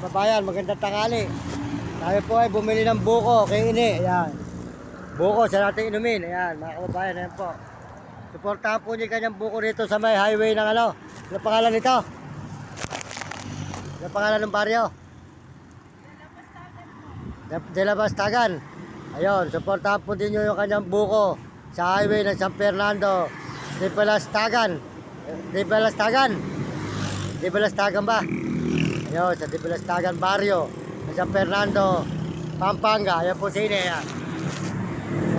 kababayan, magandang tanghali. Tayo po ay bumili ng buko kay Ini. Ayan. Buko sa natin inumin. Ayan, mga kababayan, ayan po. Suportahan po niyo kanyang buko rito sa may highway ng ano. Ano pangalan nito? Ano pangalan ng baryo? De La Bastagan. Ayun, suportahan po din niyo yung kanyang buko sa highway ng San Fernando. De Balastagan. De Balastagan. De Balastagan ba? Ayun, sa De Balastagan barrio ng San Fernando, Pampanga. Ayan po si Ine. Ayan.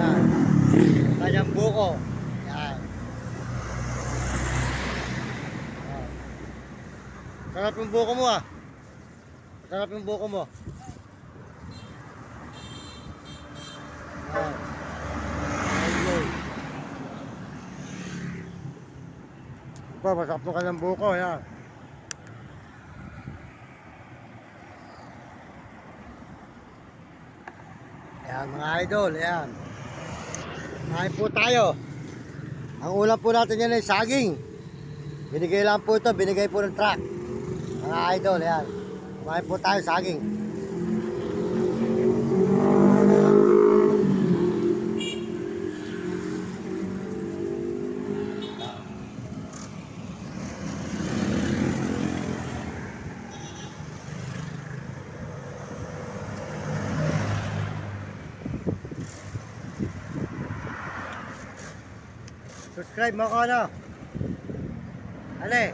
Ayan. Kanyang buko. Ayan. Ayan. Sarap yung buko mo ah. Sarap yung buko mo. Ayan. Ito, masarap yung kanyang buko. Ayan. Ayan mga idol, ayan. Kain po tayo. Ang ulam po natin yan ay saging. Binigay lang po ito, binigay po ng truck. Mga idol, ayan. Kain po tayo saging. Subscribe mo ko ano? Ale.